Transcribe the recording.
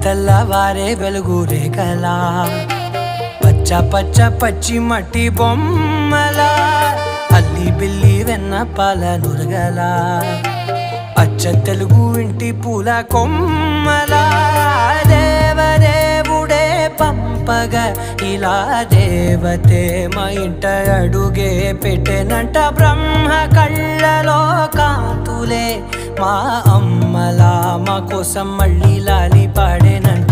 తెల్లవారే వెలుగు రేఖలా పచ్చ పచ్చ పచ్చి మట్టి బొమ్మలా అల్లి బిల్లి వెన్న పాల నురగలా అచ్చ తెలుగు ఇంటి పూల కొమ్మలా దేవదేవుడే పంపగా ఇలా దేవతే మా ఇంట అడుగే పెట్టెనంట బ్రహ్మ కళ్ళలో కాంతులే మా అమ్మలా మా కోసం మళ్ళీ లాలి పాడేనంట.